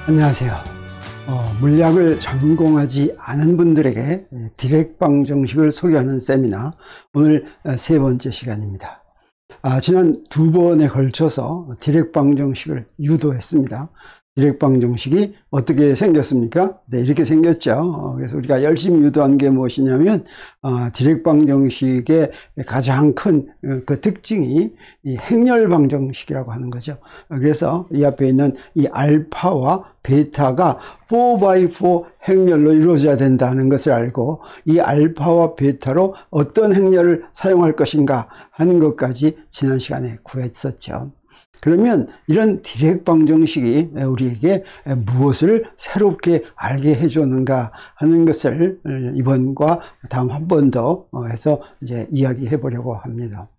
안녕하세요. 물리학을 전공하지 않은 분들에게 디렉방 정식을 소개하는 세미나, 오늘 세 번째 시간입니다. 지난 두 번에 걸쳐서 디렉방 정식을 유도했습니다. 디렉방 정식이 어떻게 생겼습니까? 네, 이렇게 생겼죠. 그래서 우리가 열심히 유도한 게 무엇이냐면, 디렉방 정식의 가장 큰 그 특징이 이 행렬방 정식이라고 하는 거죠. 그래서 이 앞에 있는 이 알파와 베타가 4x4 행렬로 이루어져야 된다는 것을 알고, 이 알파와 베타로 어떤 행렬을 사용할 것인가 하는 것까지 지난 시간에 구했었죠. 그러면 이런 디렉방 정식이 우리에게 무엇을 새롭게 알게 해주는가 하는 것을 이번과 다음 한 번 더 해서 이제 이야기해 보려고 합니다.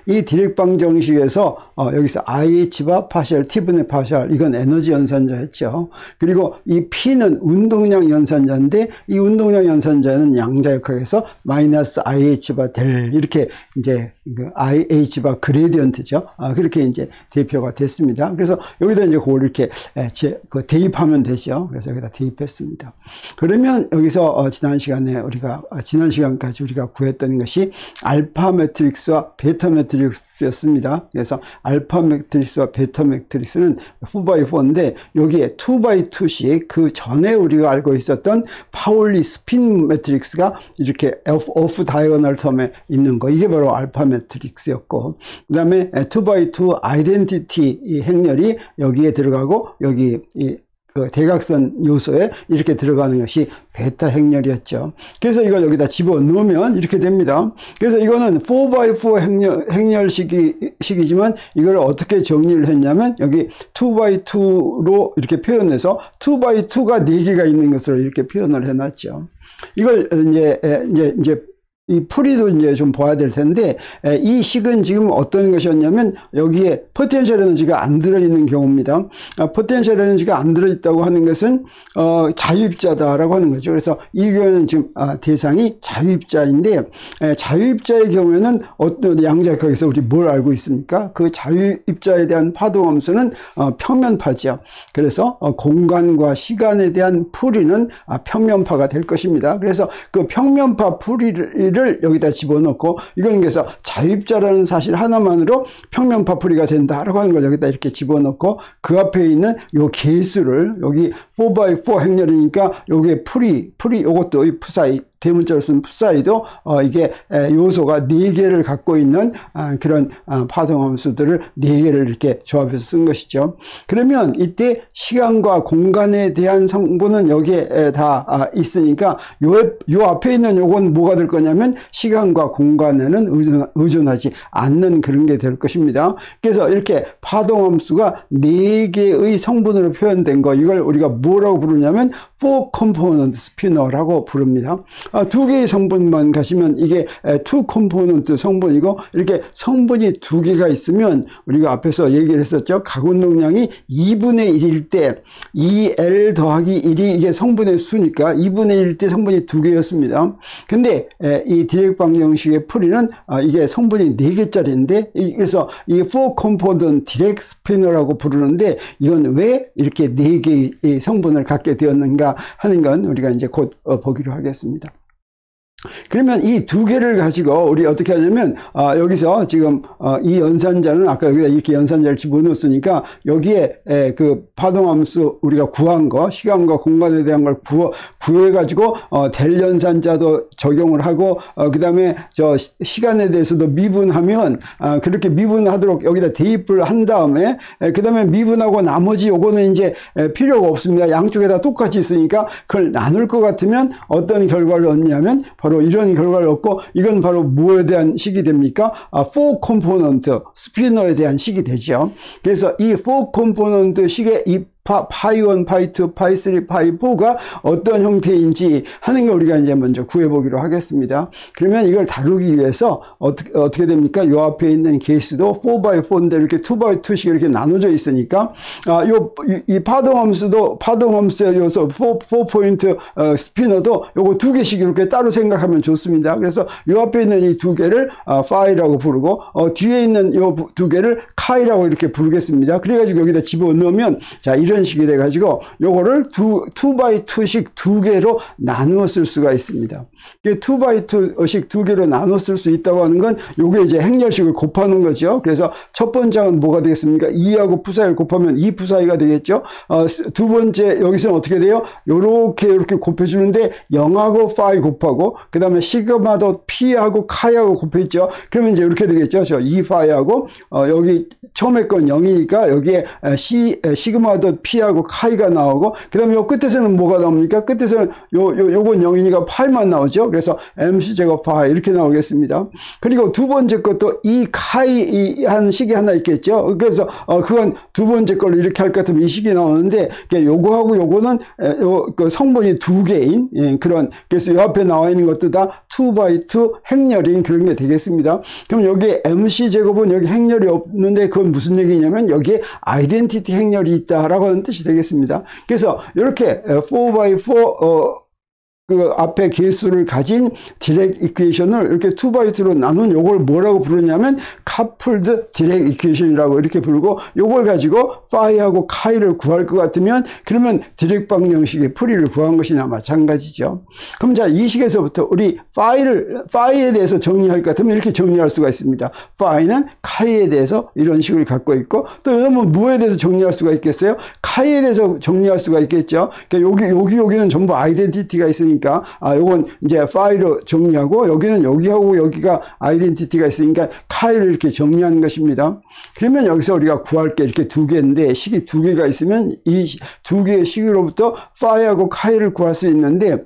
이 디렉방 정식에서 여기서 IH바 파셜, T분의 파셜, 이건 에너지 연산자였죠. 그리고 이 P는 운동량 연산자인데, 이 운동량 연산자는 양자역학에서 마이너스 IH바 델, 이렇게 이제 그 IH바 그레디언트죠. 그렇게 이제 대표가 됐습니다. 그래서 여기다 이제 그걸 이렇게 대입하면 되죠. 그래서 여기다 대입했습니다. 그러면 여기서 지난 시간까지 우리가 구했던 것이 알파 매트릭스와 베타 매트릭스였습니다. 그래서 알파 매트릭스와 베타 매트릭스는 4x4인데, 여기에 2x2씩 그 전에 우리가 알고 있었던 파울리 스핀 매트릭스가 이렇게 오프 다이어널 텀에 있는 거, 이게 바로 알파 매트릭스였고, 그 다음에 2x2 아이덴티티 행렬이 여기에 들어가고, 여기 그 대각선 요소에 이렇게 들어가는 것이 베타 행렬이었죠. 그래서 이걸 여기다 집어넣으면 이렇게 됩니다. 그래서 이거는 4x4 행렬식이지만 이걸 어떻게 정리를 했냐면, 여기 2x2로 이렇게 표현해서 2x2가 4개가 있는 것으로 이렇게 표현을 해놨죠. 이걸 이제 이 풀이도 이제 좀 봐야 될 텐데, 이 식은 지금 어떤 것이었냐면, 여기에 포텐셜 에너지가 안 들어있는 경우입니다. 포텐셜 에너지가 안 들어있다고 하는 것은 자유입자다라고 하는 거죠. 그래서 이 경우에는 지금 대상이 자유입자인데, 자유입자의 경우에는 어떤 양자역학에서 우리 뭘 알고 있습니까? 그 자유입자에 대한 파동함수는 평면파죠. 그래서 공간과 시간에 대한 풀이는 평면파가 될 것입니다. 그래서 그 평면파 풀이를 여기다 집어넣고, 이건 그래서 자유입자라는 사실 하나만으로 평면파 풀이가 된다라고 하는 걸 여기다 이렇게 집어넣고, 그 앞에 있는 요 개수를, 여기 4x4 행렬이니까 요게 풀이 요것도 이 푸사이, 대문자로 쓴 푸사이도 이게 요소가 4개를 갖고 있는 그런 파동함수들을 4개를 이렇게 조합해서 쓴 것이죠. 그러면 이때 시간과 공간에 대한 성분은 여기에 다 있으니까 요 앞에 있는 요건 뭐가 될 거냐면, 시간과 공간에는 의존하지 않는 그런 게 될 것입니다. 그래서 이렇게 파동함수가 4개의 성분으로 표현된 거, 이걸 우리가 뭐라고 부르냐면 4컴포넌트 스피너라고 부릅니다. 2개의 성분만 가시면 이게 2컴포넌트 성분이고, 이렇게 성분이 2개가 있으면 우리가 앞에서 얘기를 했었죠. 각운동량이 2분의 1일 때 2L 더하기 1이 이게 성분의 수니까 2분의 1일 때 성분이 2개였습니다. 근데 이 디렉방 정식의 풀이는 이게 성분이 4개짜리인데, 그래서 이 4컴포넌트 디렉 스피너라고 부르는데, 이건 왜 이렇게 4개의 성분을 갖게 되었는가 하는 건 우리가 이제 곧 보기로 하겠습니다. 그러면 이 2개를 가지고 우리 어떻게 하냐면, 여기서 지금 이 연산자는 아까 여기다 이렇게 연산자를 집어넣었으니까, 여기에 그 파동함수 우리가 구한 거, 시간과 공간에 대한 걸 구해가지고 델 연산자도 적용을 하고, 그 다음에 저 시간에 대해서도 미분하면, 그렇게 미분하도록 여기다 대입을 한 다음에, 그 다음에 미분하고 나머지 요거는 이제 필요가 없습니다. 양쪽에다 똑같이 있으니까 그걸 나눌 것 같으면 어떤 결과를 얻냐면 바로 이런 결과를 얻고, 이건 바로 뭐에 대한 식이 됩니까? 4컴포넌트 스피너에 대한 식이 되죠. 그래서 이 4컴포넌트 식의 이 파이1, 파이2, 파이3, 파이4가 어떤 형태인지 하는 걸 우리가 이제 먼저 구해보기로 하겠습니다. 그러면 이걸 다루기 위해서 어떻게 됩니까? 요 앞에 있는 개수도 4x4인데 이렇게 2x2씩 이렇게 나눠져 있으니까, 이 파동함수도, 파동함수의 요소 4포인트 스피너도 요거 2개씩 이렇게 따로 생각하면 좋습니다. 그래서 요 앞에 있는 이 2개를 파이라고 부르고, 뒤에 있는 요 2개를 카이라고 이렇게 부르겠습니다. 그래가지고 여기다 집어넣으면, 자, 이런 이런 식이 돼가지고 요거를 2x2식 두 개로 나누어 쓸 수가 있습니다. 2x2식 두 개로 나누어 쓸 수 있다고 하는 건 요게 이제 행렬식을 곱하는 거죠. 그래서 첫 번째 항은 뭐가 되겠습니까? 2하고 푸사이를 곱하면 2 푸사이가 되겠죠. 두 번째 여기서는 어떻게 돼요? 요렇게 곱해주는데 0하고 파이 곱하고 그 다음에 시그마도 P하고 카이하고 곱했죠. 그러면 이제 이렇게 되겠죠. 저 2파이하고 여기 처음에 건 0이니까 여기에 시그마도 P하고 카이가 나오고 그 다음에 요 끝에서는 뭐가 나옵니까? 끝에서는 요건 0이니까 파이만 나오죠. 그래서 MC 제곱 파이 이렇게 나오겠습니다. 그리고 두 번째 것도 이 카이 한 식이 하나 있겠죠. 그래서 그건 두 번째 걸로 이렇게 할 것 같으면 이 식이 나오는데 요거하고 요거는 그 성분이 두 개인 그런 그래서 요 앞에 나와 있는 것도 다 2x2 행렬인 그런 게 되겠습니다. 그럼 여기 MC 제곱은 여기 행렬이 없는데 그건 무슨 얘기냐면 여기에 아이덴티티 행렬이 있다라고 하는 뜻이 되겠습니다. 그래서 이렇게 4x4 그 앞에 개수를 가진 디렉 이퀘이션을 이렇게 2x2로 나눈 요걸 뭐라고 부르냐면 카플드 디렉 이퀘이션이라고 이렇게 부르고 요걸 가지고 파이하고 카이를 구할 것 같으면 그러면 디렉 방정식의 풀이를 구한 것이나 마찬가지죠. 그럼 자, 이 식에서부터 우리 파이에 대해서 정리할 것 같으면 이렇게 정리할 수가 있습니다. 파이는 카이에 대해서 이런 식을 갖고 있고 또 여러분 뭐에 대해서 정리할 수가 있겠어요? 카이에 대해서 정리할 수가 있겠죠. 그러니까 여기는 전부 아이덴티티가 있으니까 요건 이제 파이로 정리하고 여기는 여기하고 여기가 아이덴티티가 있으니까 카이를 이렇게 정리하는 것입니다. 그러면 여기서 우리가 구할 게 이렇게 두 개인데 식이 두 개가 있으면 이 두 개의 식으로부터 파이하고 카이를 구할 수 있는데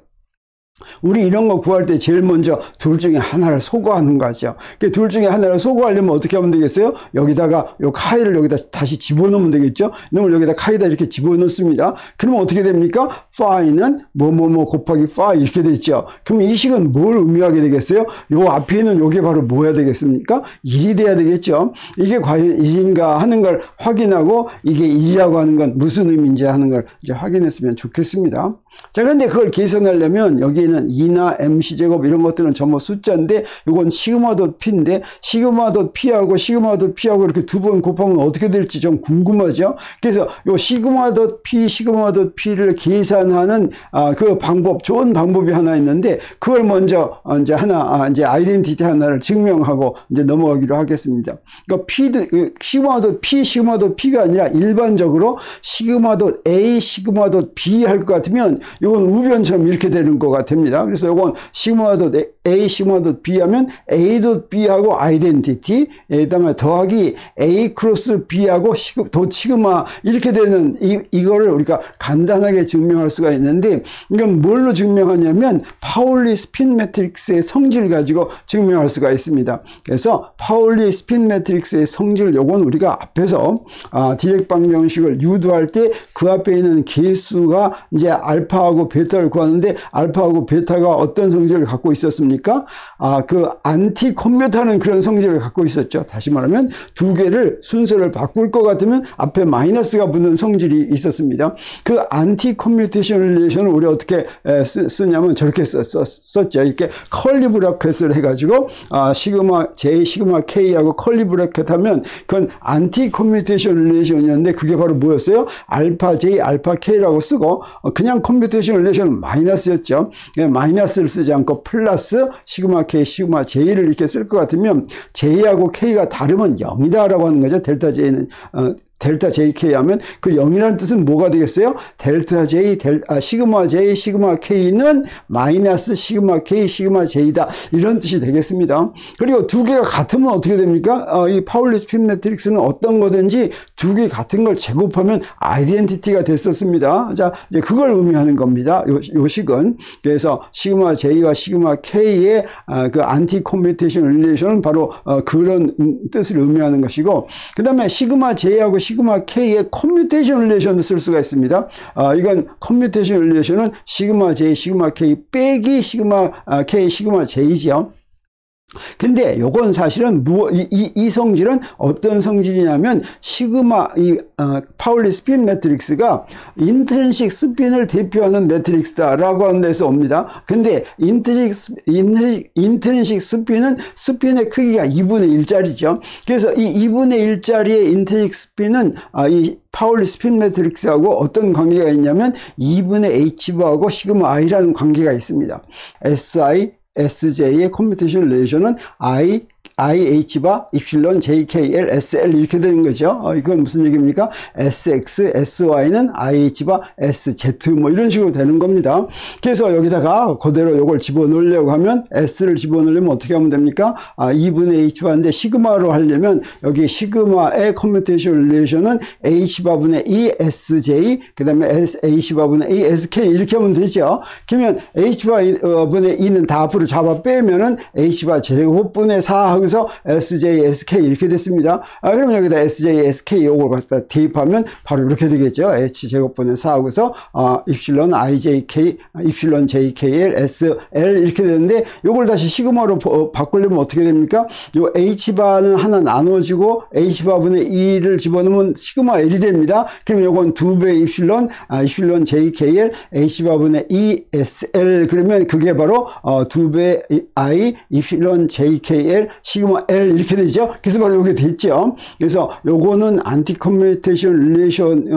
우리 이런 거 구할 때 제일 먼저 둘 중에 하나를 소거하는 거죠. 둘 중에 하나를 소거하려면 어떻게 하면 되겠어요? 여기다가 요 카이를 여기다 다시 집어넣으면 되겠죠. 그러면 여기다 카이다 이렇게 집어넣습니다. 그러면 어떻게 됩니까? 파이는 뭐뭐뭐 곱하기 파이 이렇게 되죠. 그럼 이 식은 뭘 의미하게 되겠어요? 요 앞에 있는 요게 바로 뭐야 되겠습니까? 1이 돼야 되겠죠. 이게 과연 1인가 하는 걸 확인하고 이게 1이라고 하는 건 무슨 의미인지 하는 걸 이제 확인했으면 좋겠습니다. 자, 그런데 그걸 계산하려면 여기에는 2나 MC제곱 이런 것들은 전부 숫자인데 이건 시그마 덧 P인데 시그마 덧 P하고 시그마 덧 P하고 이렇게 두 번 곱하면 어떻게 될지 좀 궁금하죠. 그래서 요 시그마 덧 P, 시그마 덧 P를 계산하는 그 방법, 좋은 방법이 하나 있는데 그걸 먼저 이제 이제 아이덴티티 하나를 증명하고 이제 넘어가기로 하겠습니다. 그러니까 시그마 덧 P, 시그마 덧 P가 아니라 일반적으로 시그마 덧 A, 시그마 덧 B 할 것 같으면 이건 우변처럼 이렇게 되는 것 같습니다. 그래서 이건 시그마 덧 A, 시그마 덧 B 하면 A 덧 B하고 아이덴티티, 그다음에 더하기 A 크로스 B하고 덧 시그마 이렇게 되는 이거를 우리가 간단하게 증명할 수가 있는데 이건 뭘로 증명하냐면 파울리 스핀 매트릭스의 성질을 가지고 증명할 수가 있습니다. 그래서 파울리 스핀 매트릭스의 성질 요건 우리가 앞에서 디렉 방정식을 유도할 때 그 앞에 있는 개수가 이제 알파하고 베타를 구하는데 알파하고 베타가 어떤 성질을 갖고 있었습니까? 그 안티 컴퓨터는 그런 성질을 갖고 있었죠. 다시 말하면 두 개를 순서를 바꿀 것 같으면 앞에 마이너스가 붙는 성질이 있었습니다. 그 안티 컴퓨테이션 릴레이션을 우리 어떻게 쓰냐면 저렇게 썼죠. 이렇게 컬리 브래켓을 해가지고 시그마 J, 시그마 K하고 컬리 브래켓 하면 그건 안티 컴퓨테이션 릴레이션이었는데 그게 바로 뭐였어요? 알파 J, 알파 K라고 쓰고 그냥 컴퓨테이션 릴레이션은 마이너스였죠. 마이너스를 쓰지 않고 플러스 시그마 K, 시그마 J를 이렇게 쓸 것 같으면 J하고 K가 다르면 0이다라고 하는 거죠. 델타 J는 델타 JK 하면 그 0이라는 뜻은 뭐가 되겠어요? 델타 J, 시그마 J, 시그마 K는 마이너스 시그마 K, 시그마 J다. 이런 뜻이 되겠습니다. 그리고 두 개가 같으면 어떻게 됩니까? 이 파울리 스핀 매트릭스는 어떤 거든지 두 개 같은 걸 제곱하면 아이덴티티가 됐었습니다. 자, 이제 그걸 의미하는 겁니다. 요 식은. 그래서 시그마 J와 시그마 K의 그 안티 컴퓨테이션 릴레이션은 바로 그런 뜻을 의미하는 것이고, 그 다음에 시그마 J하고 시그마 K의 커뮤테이션 릴레이션을 쓸 수가 있습니다. 이건 커뮤테이션 릴레이션은 시그마 J, 시그마 K 빼기 시그마 K, 시그마 J죠. 근데 요건 사실은 이 성질은 어떤 성질이냐면 시그마 파울리 스핀 매트릭스가 인트린식 스핀을 대표하는 매트릭스다라고 하는 데서 옵니다. 근데 인트린식 스핀은 스핀의 크기가 2분의 1짜리죠. 그래서 이 2분의 1짜리의 인트린식 스핀은 이 파울리 스핀 매트릭스하고 어떤 관계가 있냐면 2분의 H바하고 시그마 I라는 관계가 있습니다. SI SJ의 컴퓨테이션 레이션은 IH바 입실론 JKL SL 이렇게 되는 거죠. 이건 무슨 얘기입니까? SX, SY는 IH바 SZ 뭐 이런 식으로 되는 겁니다. 그래서 여기다가 그대로 이걸 집어넣으려고 하면 S를 집어넣으려면 어떻게 하면 됩니까? 2분의 H바인데 시그마로 하려면 여기 시그마의 컴퓨테이션 레이션은 H바분의 E SJ 그 다음에 H바분의 E SK 이렇게 하면 되죠. 그러면 H바분의 E는 다 앞으로 잡아 빼면은 H바 제곱분의 4 하고 그래서 SJ, SK 이렇게 됐습니다. 그러면 여기다 SJ, SK 요걸 갖다 대입하면 바로 이렇게 되겠죠. H제곱분의 4하고서 입실론 IJK, 입실론 JKL, SL 이렇게 되는데 요걸 다시 시그마로 바꾸려면 어떻게 됩니까? 요 H바는 하나 나눠지고 H바분의 2를 집어넣으면 시그마 L이 됩니다. 그럼 요건 2배 입실론, 입실론 JKL, H바분의 2, SL 그러면 그게 바로 2배 I, 입실론 JKL, 시그마 L 이렇게 되죠. 그래서 바로 이게 됐죠. 그래서 요거는 안티 커뮤니케이션 릴레이션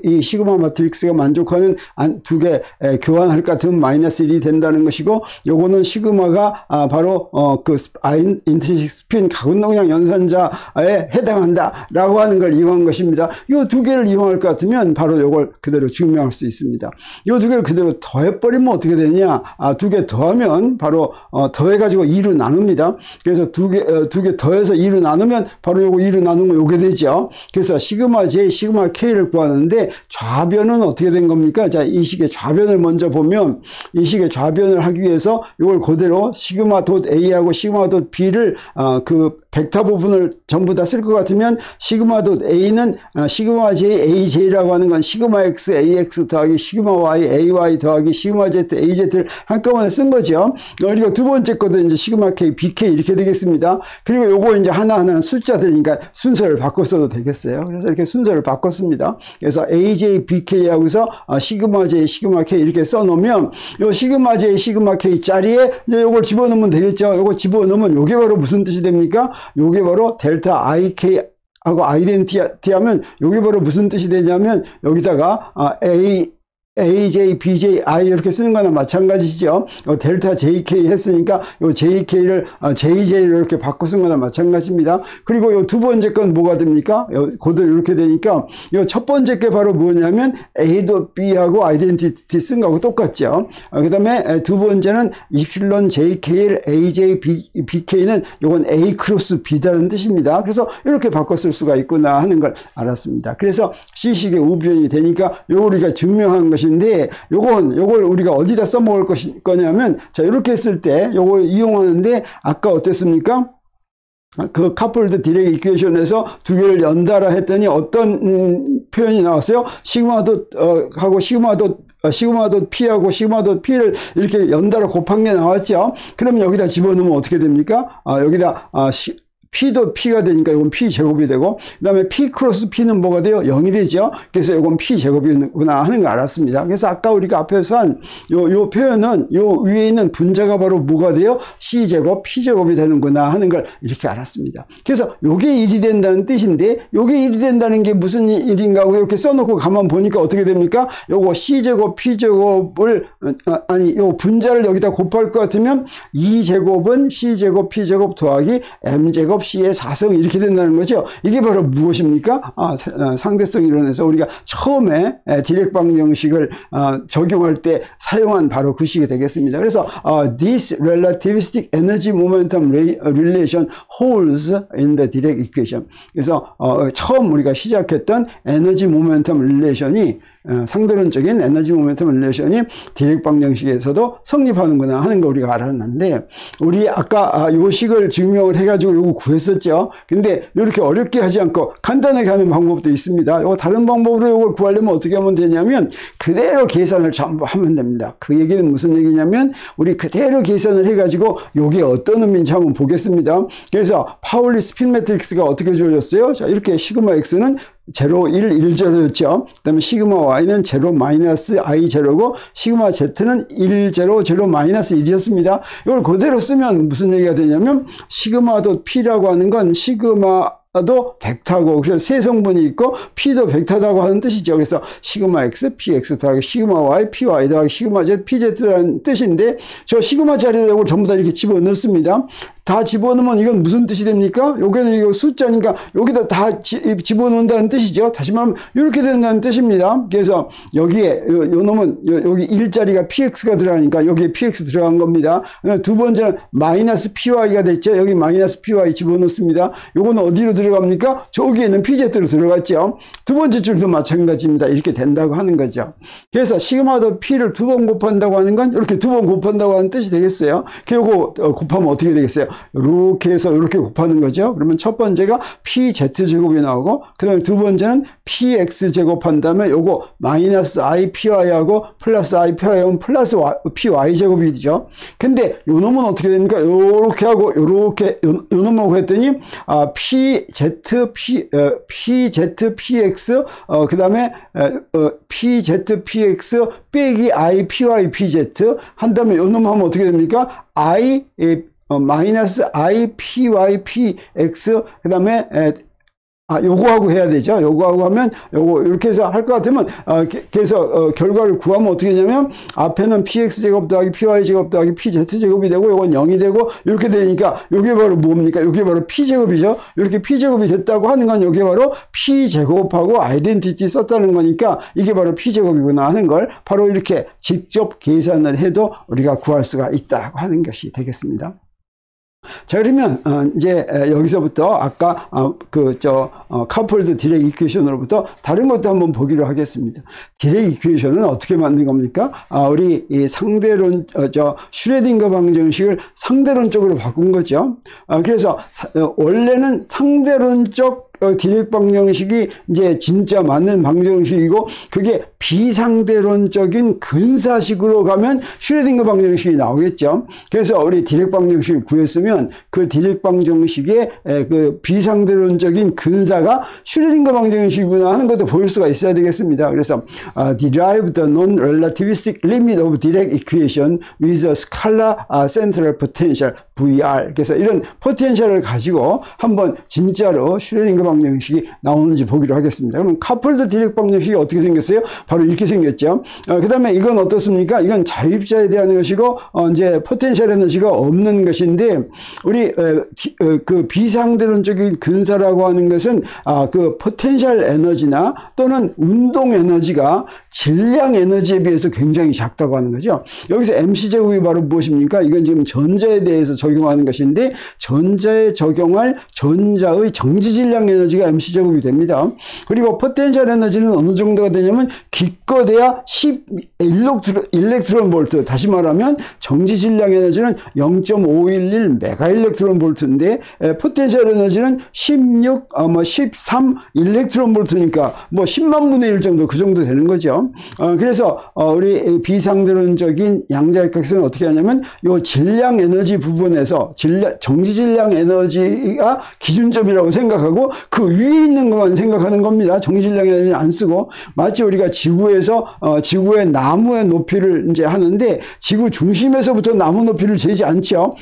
이 시그마 매트릭스가 만족하는 두 개 교환할 것 같으면 마이너스 1이 된다는 것이고 요거는 시그마가 바로 그 인트린식 스핀 가운동량 연산자에 해당한다라고 하는 걸 이용한 것입니다. 요 두 개를 이용할 것 같으면 바로 요걸 그대로 증명할 수 있습니다. 요 두 개를 그대로 더해버리면 어떻게 되냐? 두 개 더하면 바로 더해가지고 2로 나눕니다. 그래서 두 개 더해서 2로 나누면 바로 요거 2로 나누면 요게 되죠. 그래서 시그마 J, 시그마 K를 구하는데 좌변은 어떻게 된 겁니까? 자, 이 식의 좌변을 먼저 보면 이 식의 좌변을 하기 위해서 요걸 그대로 시그마 닷 A하고 시그마 닷 B를 그 벡터 부분을 전부 다 쓸 것 같으면 시그마 닷 A는 시그마 J, AJ라고 하는 건 시그마 X, AX 더하기 시그마 Y, AY 더하기 시그마 Z, AZ를 한꺼번에 쓴 거죠. 그리고 두 번째 것도 이제 시그마 K, BK 이렇게 되겠습니다. 그리고 요거 이제 하나하나 숫자들이니까 순서를 바꿔 써도 되겠어요. 그래서 이렇게 순서를 바꿨습니다. 그래서 AJ, BK하고서 시그마 J, 시그마 K 이렇게 써놓으면 요 시그마 J, 시그마 K 짜리에 이제 요걸 집어넣으면 되겠죠. 요거 집어넣으면 요게 바로 무슨 뜻이 됩니까? 요게 바로 델타 IK 하고 아이덴티티 하면 요게 바로 무슨 뜻이 되냐면 여기다가 AJ, BJ, I 이렇게 쓰는 거나 마찬가지죠. 델타 JK 했으니까 요 JK를 JJ로 이렇게 바꿔 쓴 거나 마찬가지입니다. 그리고 요 두 번째 건 뭐가 됩니까? 그대로 이렇게 되니까 요 첫 번째 게 바로 뭐냐면 A 도 B하고 아이덴티티 쓴 거하고 똑같죠. 그 다음에 두 번째는 입실론 JKL, AJ, BK는 요건 A 크로스 B다는 뜻입니다. 그래서 이렇게 바꿔 쓸 수가 있구나 하는 걸 알았습니다. 그래서 C식의 우변이 되니까 요 우리가 증명한 것이 인데 요걸 우리가 어디다 써먹을 거냐면 자 이렇게 했을 때 요걸 이용하는데 아까 어땠습니까? 그 카플드 디렉 이퀘이션에서 두 개를 연달아 했더니 어떤 표현이 나왔어요? 시그마 닷 하고 시그마 닷 P하고 시그마 닷 P를 이렇게 연달아 곱한 게 나왔죠. 그러면 여기다 집어넣으면 어떻게 됩니까? 여기다 P도 P가 되니까 이건 P 제곱이 되고 그 다음에 P 크로스 P는 뭐가 돼요? 0이 되죠. 그래서 이건 P 제곱이구나 하는 거 알았습니다. 그래서 아까 우리가 앞에서 한 요 표현은 요 위에 있는 분자가 바로 뭐가 돼요? C 제곱, P 제곱이 되는구나 하는 걸 이렇게 알았습니다. 그래서 요게 1이 된다는 뜻인데 요게 1이 된다는 게 무슨 일인가 하고 이렇게 써놓고 가만 보니까 어떻게 됩니까? 요거 C 제곱, P 제곱을 요 분자를 여기다 곱할 것 같으면 2 제곱은 C 제곱, P 제곱 더하기 M 제곱 C의 4성 이렇게 된다는 거죠. 이게 바로 무엇입니까? 상대성 이론에서 우리가 처음에 디렉 방정식을 적용할 때 사용한 바로 그 식이 되겠습니다. 그래서 this relativistic energy momentum relation holds in the Dirac equation. 그래서 처음 우리가 시작했던 에너지 모멘텀 릴레이션이 상대론적인 에너지 모멘텀 릴레이션이 디렉 방정식에서도 성립하는구나 하는 거 우리가 알았는데 우리 아까 요 식을 증명을 해가지고 요거 구했었죠. 근데 이렇게 어렵게 하지 않고 간단하게 하는 방법도 있습니다. 이거 다른 방법으로 이걸 구하려면 어떻게 하면 되냐면 그대로 계산을 전부 하면 됩니다. 그 얘기는 무슨 얘기냐면 우리 그대로 계산을 해가지고 이게 어떤 의미인지 한번 보겠습니다. 그래서 파울리 스핀 매트릭스가 어떻게 주어졌어요? 자, 이렇게 시그마 x는 0, 1, 1, 0였죠. 그 다음에 시그마 y는 0, 마이너스 i 제로고 시그마 z는 1, 0, 0, 마이너스 1이었습니다. 이걸 그대로 쓰면 무슨 얘기가 되냐면 시그마도 p라고 하는 건 시그마도 벡터고 그래서 세 성분이 있고 p도 벡터라고 하는 뜻이죠. 그래서 시그마 x, px 더하기 시그마 y, py 더하기 시그마 z, pz라는 뜻인데 저 시그마 자리를 전부 다 이렇게 집어넣습니다. 다 집어넣으면 이건 무슨 뜻이 됩니까? 여기는 이거 숫자니까 여기다 다 집어넣는다는 뜻이죠. 다시 말하면 이렇게 된다는 뜻입니다. 그래서 여기에 요 놈은 여기 1자리가 px가 들어가니까 여기에 px 들어간 겁니다. 두 번째는 마이너스 py가 됐죠. 여기 마이너스 py 집어넣습니다. 요거는 어디로 들어갑니까? 저기에는 pz로 들어갔죠. 두 번째 줄도 마찬가지입니다. 이렇게 된다고 하는 거죠. 그래서 시그마도 p를 두 번 곱한다고 하는 건 이렇게 두 번 곱한다고 하는 뜻이 되겠어요. 요거 곱하면 어떻게 되겠어요? 이렇게 해서 이렇게 곱하는 거죠. 그러면 첫 번째가 pz제곱이 나오고 그 다음에 두 번째는 px제곱한 다음에 요거 마이너스 ipy하고 플러스 ipy하고 플러스 py제곱이 되죠. 근데 요 놈은 어떻게 됩니까? 요렇게 하고 요렇게 요 놈하고 했더니 pzpx 그 다음에 pzpx 빼기 ipypz 한 다음에 요 놈 하면 어떻게 됩니까? 마이너스 ipypx 그 다음에 요거하고 해야 되죠. 요거하고 하면 요거 이렇게 해서 할 것 같으면 그래서 결과를 구하면 어떻게 되냐면 앞에는 px제곱 더하기 py제곱 더하기 pz제곱이 되고 요건 0이 되고 이렇게 되니까 요게 바로 뭡니까? 요게 바로 p제곱이죠. 이렇게 p제곱이 됐다고 하는 건 요게 바로 p제곱하고 아이덴티티 썼다는 거니까 이게 바로 p제곱이구나 하는 걸 바로 이렇게 직접 계산을 해도 우리가 구할 수가 있다고 하는 것이 되겠습니다. 자, 그러면 이제 여기서부터 아까 카플드 디렉 이퀘이션으로부터 다른 것도 한번 보기로 하겠습니다. 디렉 이퀘이션은 어떻게 만든 겁니까? 우리 이 상대론 슈레딩거 방정식을 상대론적으로 바꾼 거죠. 그래서 원래는 상대론적 디렉 방정식이 이제 진짜 맞는 방정식이고 그게 비상대론적인 근사식으로 가면 슈레딩거 방정식이 나오겠죠. 그래서 우리 디렉 방정식을 구했으면 그 디렉 방정식의 그 비상대론적인 근사가 슈레딩거 방정식이구나 하는 것도 보일 수가 있어야 되겠습니다. 그래서 derive the non-relativistic limit of Dirac equation with a scalar central potential VR. 그래서 이런 포텐셜을 가지고 한번 진짜로 슈레딩거 방정식이 나오는지 보기로 하겠습니다. 그러면 카플드 디렉 방정식이 어떻게 생겼어요? 바로 이렇게 생겼죠. 그 다음에 이건 어떻습니까? 이건 자유입자에 대한 것이고 이제 포텐셜 에너지가 없는 것인데 우리 그 비상대론적인 근사라고 하는 것은 그 포텐셜 에너지나 또는 운동 에너지가 질량 에너지에 비해서 굉장히 작다고 하는 거죠. 여기서 mc제곱이 바로 무엇입니까? 이건 지금 전자에 대해서 적용하는 것인데 전자에 적용할 전자의 정지질량 에너지가 mc제곱이 됩니다. 그리고 포텐셜 에너지는 어느 정도가 되냐면 기껏해야 10 일렉트론 볼트, 다시 말하면 정지질량 에너지는 0.511 메가 일렉트론 볼트인데 포텐셜 에너지는 13 일렉트론 볼트니까 뭐 10만 분의 1 정도 그 정도 되는 거죠. 그래서 우리 비상대론적인 양자역학에서는 어떻게 하냐면 요 질량 에너지 부분에서 정지질량 에너지가 기준점이라고 생각하고 그 위에 있는 것만 생각하는 겁니다. 정지질량 에너지는 안 쓰고 마치 우리가 지구에서 지구의 나무의 높이를 이제 하는데 지구 중심에서부터 나무 높이를 재지 않죠.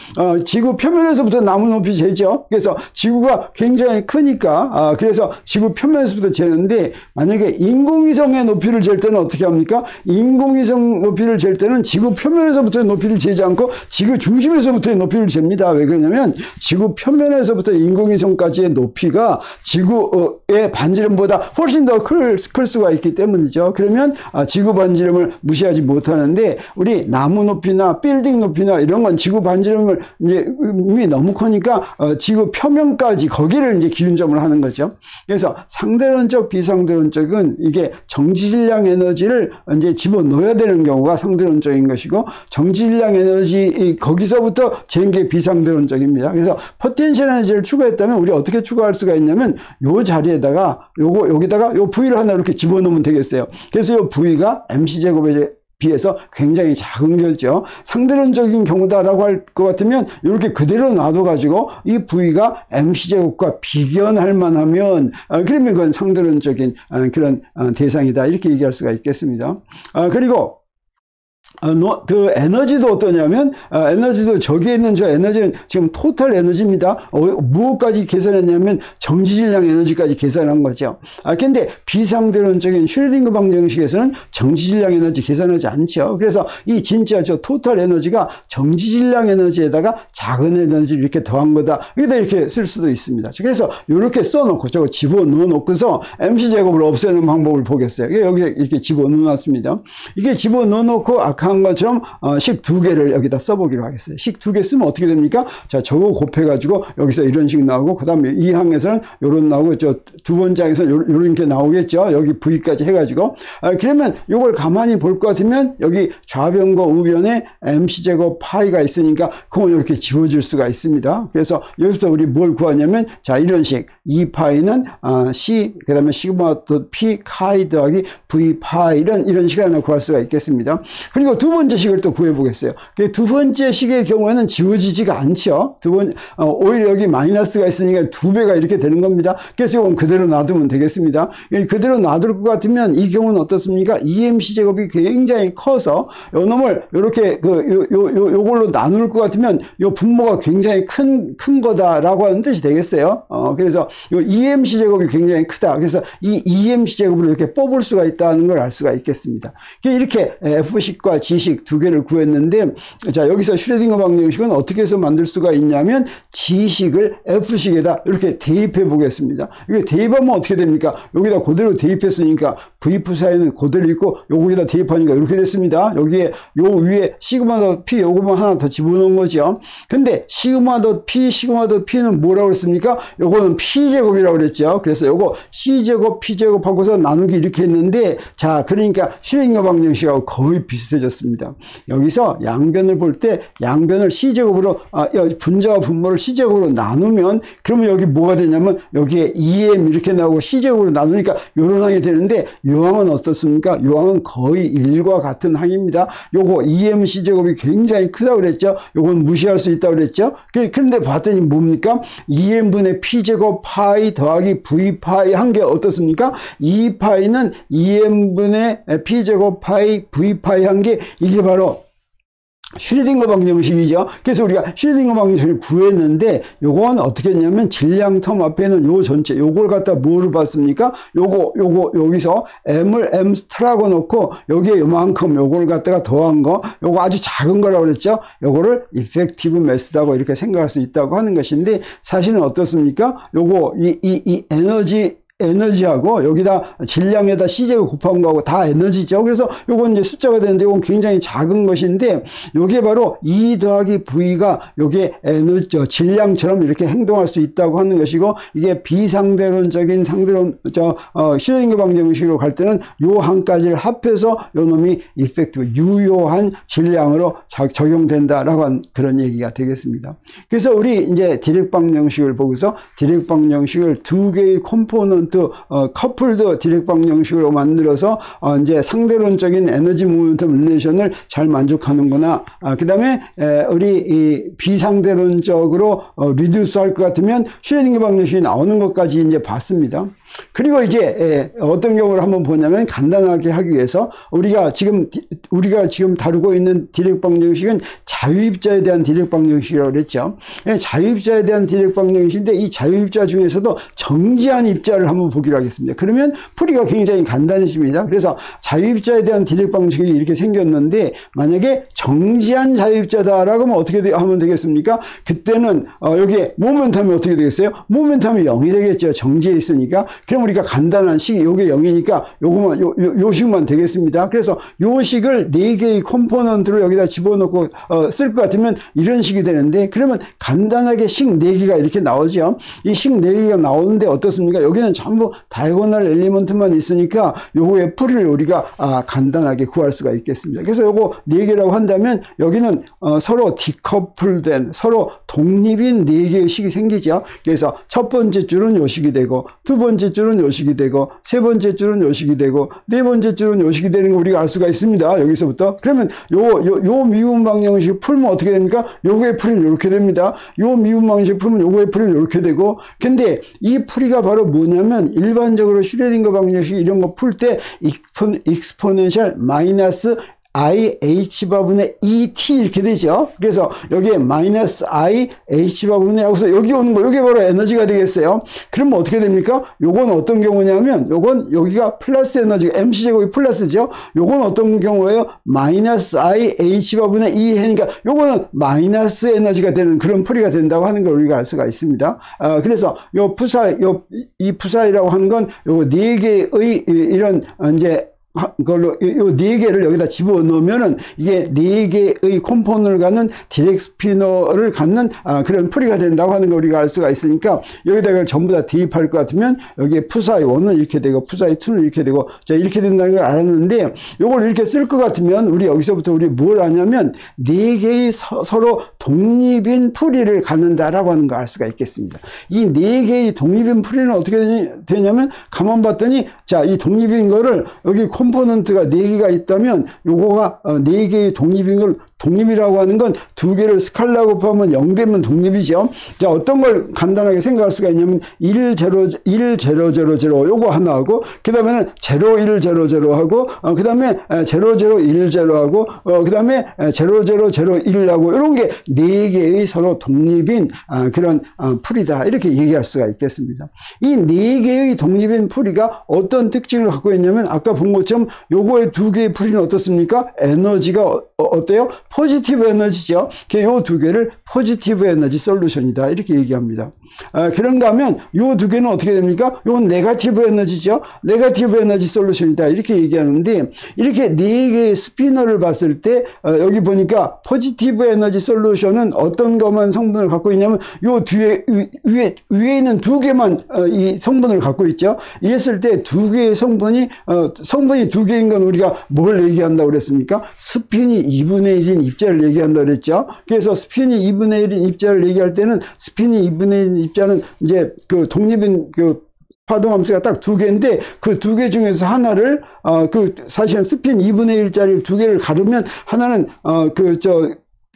지구 표면에서부터 나무 높이 재죠. 그래서 지구가 굉장히 크니까 그래서 지구 표면에서부터 재는데 만약에 인공위성의 높이를 잴 때는 어떻게 합니까? 인공위성 높이를 잴 때는 지구 표면에서부터의 높이를 재지 않고 지구 중심에서부터의 높이를 잽니다. 왜 그러냐면 지구 표면에서부터 인공위성까지의 높이가 지구의 반지름보다 훨씬 더 클 수가 있기 때문이죠. 그러면 지구 반지름을 무시하지 못하는데 우리 나무 높이나 빌딩 높이나 이런 건 지구 반지름을 이제 너무 커니까 지구 표면까지 거기를 이제 기준점을 하는 거죠. 그래서 상대론적, 비상대론적은 이게 정지질량 에너지를 이제 집어넣어야 되는 경우가 상대론적인 것이고, 정지질량 에너지 거기서부터 재는 게 비상대론적입니다. 그래서 포텐셜 에너지를 추가했다면 우리 어떻게 추가할 수가 있냐면 요 자리에다가 여기다가 요 V를 하나 이렇게 집어넣으면 되겠어요. 그래서 요 V가 MC 제곱에 비해서 굉장히 작은 거죠. 상대론적인 경우다라고 할 것 같으면 이렇게 그대로 놔둬가지고 이 V가 MC제곱과 비견할 만하면 그러면 그건 상대론적인 그런 대상이다, 이렇게 얘기할 수가 있겠습니다. 그리고 그 에너지도 어떠냐면, 에너지도 저기에 있는 저 에너지는 지금 토탈 에너지입니다. 무엇까지 계산했냐면 정지질량 에너지까지 계산한 거죠. 근데 비상대론적인 슈레딩거 방정식에서는 정지질량 에너지 계산하지 않죠. 그래서 이 진짜 저 토탈 에너지가 정지질량 에너지에다가 작은 에너지를 이렇게 더한 거다, 여기다 이렇게 쓸 수도 있습니다. 그래서 이렇게 써놓고 저거 집어넣어 놓고서 MC제곱을 없애는 방법을 보겠어요. 여기 이렇게 집어넣어 놨습니다. 이게 집어넣어 놓고 아까 한 것처럼 식 2개를 여기다 써보기로 하겠어요. 식 2개 쓰면 어떻게 됩니까? 자, 저거 곱해가지고 여기서 이런 식 나오고, 그 다음에 이 항에서는 요런 나오고, 저 두 번째 항에서는 요런 게 나오겠죠. 여기 V까지 해가지고. 그러면 요걸 가만히 볼 것 같으면 여기 좌변과 우변에 MC제곱 파이가 있으니까 그건 이렇게 지워질 수가 있습니다. 그래서 여기서부터 우리 뭘 구하냐면, 자, 이런 식. 2파이는 C, 그 다음에 시그마 더 P 카이 더하기 V 파이, 이런 식을 하나 구할 수가 있겠습니다. 그리고 두 번째 식을 또 구해보겠어요. 두 번째 식의 경우에는 지워지지가 않죠. 오히려 여기 마이너스가 있으니까 2배가 이렇게 되는 겁니다. 그래서 이건 그대로 놔두면 되겠습니다. 그대로 놔둘 것 같으면 이 경우는 어떻습니까? EMC 제곱이 굉장히 커서 요 놈을 이렇게 요걸로 나눌 것 같으면 요 분모가 굉장히 큰 거다라고 하는 뜻이 되겠어요. 그래서 요 EMC 제곱이 굉장히 크다. 그래서 이 EMC 제곱을 이렇게 뽑을 수가 있다는 걸 알 수가 있겠습니다. 이렇게 F식과 G식 2개를 구했는데, 자, 여기서 슈레딩거 방정식은 어떻게 해서 만들 수가 있냐면 G식을 F식에다 이렇게 대입해 보겠습니다. 이게 대입하면 어떻게 됩니까? 여기다 그대로 대입했으니까 VF 사이는 그대로 있고 요거에다 대입하니까 이렇게 됐습니다. 여기에 요 위에 시그마 더 P 요거만 하나 더 집어넣은 거죠. 근데 시그마 더 P는 뭐라고 했습니까? 요거는 P제곱이라고 그랬죠. 그래서 요거 C제곱 P제곱 하고서 나누기 이렇게 했는데, 자, 그러니까 슈레딩거 방정식하고 거의 비슷해졌습니다. 여기서 양변을 볼 때 양변을 C제곱으로 분자와 분모를 C제곱으로 나누면, 그러면 여기 뭐가 되냐면 여기에 2M 이렇게 나오고 C제곱으로 나누니까 요런 항이 되는데, 요 항은 어떻습니까? 요 항은 거의 1과 같은 항입니다. 요거 2M C제곱이 굉장히 크다고 그랬죠. 요건 무시할 수 있다고 그랬죠. 그런데 봤더니 뭡니까? 2M분의 P제곱 파이 더하기 V 파이 한 게 어떻습니까? 2파이는 2M분의 P제곱 파이 V 파이 한 게, 이게 바로 슈레딩거 방정식이죠. 그래서 우리가 슈레딩거 방정식을 구했는데, 요건 어떻게 했냐면 질량 텀 앞에는 요 전체 요걸 갖다 뭐를 봤습니까? 여기서 M을 M 스타라고 놓고 여기에 요만큼 요걸 갖다가 더한 거, 요거 아주 작은 거라고 그랬죠. 요거를 이펙티브 매스다고 이렇게 생각할 수 있다고 하는 것인데, 사실은 어떻습니까? 요거 이 에너지하고 여기다 질량에다 C제곱 곱한 거하고 다 에너지죠. 그래서 요건 이제 숫자가 되는데 이건 굉장히 작은 것인데, 요게 바로 E 더하기 V가 요게 질량처럼 이렇게 행동할 수 있다고 하는 것이고, 이게 비상대론적인 슈레딩거 방정식으로 갈 때는 요 항까지를 합해서 요 놈이 이펙티브 유효한 질량으로 적용된다라고 한 그런 얘기가 되겠습니다. 그래서 우리 이제 디렉 방정식을 보고서 디렉 방정식을 2개의 컴포넌트 커플드 디렉 방정식으로 만들어서 이제 상대론적인 에너지 모멘텀 릴레이션을 잘 만족하는구나. 그 다음에 우리 이 비상대론적으로 리듀스 할 것 같으면 슈레딩거 방정식이 나오는 것까지 이제 봤습니다. 그리고 이제 어떤 경우를 한번 보냐면 간단하게 하기 위해서 우리가 지금 다루고 있는 디렉 방정식은 자유입자에 대한 디렉 방정식이라고 그랬죠. 자유입자에 대한 디렉 방정식인데 이 자유입자 중에서도 정지한 입자를 한번 보기로 하겠습니다. 그러면 풀이가 굉장히 간단해집니다. 그래서 자유입자에 대한 디렉 방정식이 이렇게 생겼는데 만약에 정지한 자유입자다라고 하면 어떻게 하면 되겠습니까? 그때는 여기에 모멘텀이 어떻게 되겠어요? 모멘텀이 0이 되겠죠. 정지해 있으니까. 그럼 우리가 간단한 식이 요게 0이니까 요거만 요 식만 되겠습니다. 그래서 요 식을 4개의 컴포넌트로 여기다 집어넣고 쓸 것 같으면 이런 식이 되는데 그러면 간단하게 식 4개가 이렇게 나오죠. 이 식 4개가 나오는데 어떻습니까? 여기는 전부 다이고널 엘리먼트만 있으니까 요거의 풀이를 우리가 간단하게 구할 수가 있겠습니다. 그래서 요거 4개라고 한다면 여기는 서로 디커플된 서로 독립인 4개의 식이 생기죠. 그래서 첫 번째 줄은 요 식이 되고 두 번째 줄은 요 식이 되고 세 번째 줄은 요 식이 되고 네 번째 줄은 요 식이 되는 거 우리가 알 수가 있습니다. 여기서부터. 그러면 요 미분 방정식 풀면 어떻게 됩니까? 요거의 풀이는 이렇게 됩니다. 요 미분 방정식 풀면 요거의 풀이는 이렇게 되고 근데 이 풀이가 바로 뭐냐면 일반적으로 슈레딩거 방정식 이런 거 풀 때 익스포넨셜 마이너스 IH바분의 ET 이렇게 되죠. 그래서 여기에 마이너스 IH바분의 여기서 여기 오는 거 이게 바로 에너지가 되겠어요. 그러면 어떻게 됩니까? 요건 어떤 경우냐면 요건 여기가 플러스 에너지가 MC제곱이 플러스죠. 요건 어떤 경우예요? 마이너스 IH바분의 E 하니까 요거는 마이너스 에너지가 되는 그런 풀이가 된다고 하는 걸 우리가 알 수가 있습니다. 그래서 이 푸사이라고 하는 건 요거 4개의 이런 이제 그걸로 요 4개를 여기다 집어넣으면은 이게 4개의 컴포넌트를 갖는 디렉 스피너를 갖는 그런 풀이가 된다고 하는 걸 우리가 알 수가 있으니까 여기다가 전부 다 대입할 것 같으면 여기에 푸사이 1은 이렇게 되고 푸사이 2는 이렇게 되고 자 이렇게 된다는 걸 알았는데 요걸 이렇게 쓸 것 같으면 우리 여기서부터 우리 뭘 하냐면 4개의 서로 독립인 풀이를 갖는다라고 하는 걸 알 수가 있겠습니다. 이 4개의 독립인 풀이는 어떻게 되냐면 가만 봤더니 자 이 독립인 거를 여기 컴포넌트가 4개가 있다면 요거가 4개의 독립인 걸 독립이라고 하는 건 2개를 스칼라 곱하면 0 되면 독립이죠. 자, 어떤 걸 간단하게 생각할 수가 있냐면 1, 0, 1, 0, 0, 0 요거 하나 하고 그 다음에는 0, 1, 0, 0 하고 그 다음에 0, 0, 1, 0 하고 그 다음에 0, 0, 0, 1 하고 이런 게 4개의 서로 독립인 그런 풀이다 이렇게 얘기할 수가 있겠습니다. 이 4개의 독립인 풀이가 어떤 특징을 갖고 있냐면 아까 본 것처럼 요거의 2개의 풀이는 어떻습니까? 에너지가 어때요? 포지티브 에너지죠. 요 2개를 포지티브 에너지 솔루션이다 이렇게 얘기합니다. 그런가 하면 요 2개는 어떻게 됩니까? 요건 네거티브 에너지죠. 네거티브 에너지 솔루션이다 이렇게 얘기하는데 이렇게 4개의 스피너를 봤을 때 여기 보니까 포지티브 에너지 솔루션은 어떤 것만 성분을 갖고 있냐면 요 뒤에 위에 있는 2개만 이 성분을 갖고 있죠. 이랬을 때 2개의 성분이 2개인 건 우리가 뭘 얘기한다고 그랬습니까? 스핀이 2분의 1인 입자를 얘기한다고 그랬죠. 그래서 스핀이 2분의 1인 입자를 얘기할 때는 스핀이 2분의 1인 입자는 이제 그 독립인 그 파동함수가 딱 2개인데 그 2개 중에서 하나를 사실은 스핀 2분의 1짜리 2개를 가르면 하나는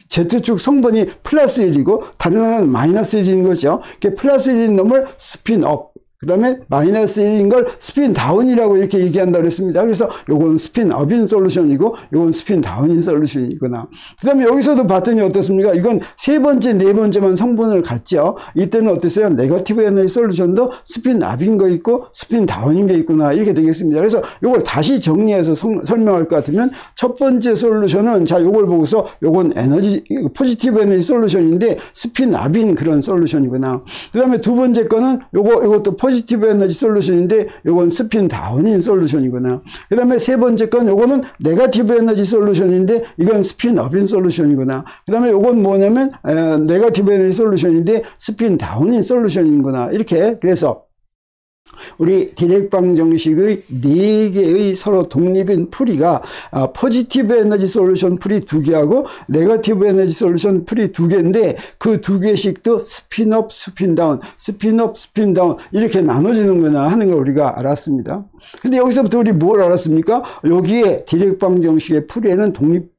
Z축 성분이 플러스 1이고 다른 하나는 마이너스 1인 거죠. 플러스 1인 놈을 스핀 업 그 다음에 마이너스 1인 걸 스핀 다운이라고 이렇게 얘기한다고 그랬습니다. 그래서 요건 스핀 업인 솔루션이고 요건 스핀 다운인 솔루션이구나. 그 다음에 여기서도 봤더니 어떻습니까? 이건 세 번째, 네 번째만 성분을 갖죠. 이때는 어땠어요? 네거티브 에너지 솔루션도 스핀 업인 거 있고 스핀 다운인 게 있구나. 이렇게 되겠습니다. 그래서 요걸 다시 정리해서 설명할 것 같으면 첫 번째 솔루션은 자, 요걸 보고서 요건 포지티브 에너지 솔루션인데 스핀 업인 그런 솔루션이구나. 그 다음에 두 번째 거는 요것도 포지티브 에너지 솔루션인데 요건 스핀 다운인 솔루션이구나. 그 다음에 세 번째 건 요거는 네거티브 에너지 솔루션인데 이건 스핀 업인 솔루션이구나. 그 다음에 요건 뭐냐면 네거티브 에너지 솔루션인데 스핀 다운인 솔루션이구나. 이렇게 그래서 우리 디렉 방정식의 4개의 서로 독립인 풀이가 포지티브 에너지 솔루션 풀이 2개하고 네거티브 에너지 솔루션 풀이 2개인데 그 2개씩도 스핀업, 스핀다운, 스핀업, 스핀다운 이렇게 나눠지는구나 하는 걸 우리가 알았습니다. 근데 여기서부터 우리 뭘 알았습니까? 여기에 디렉 방정식의 풀이에는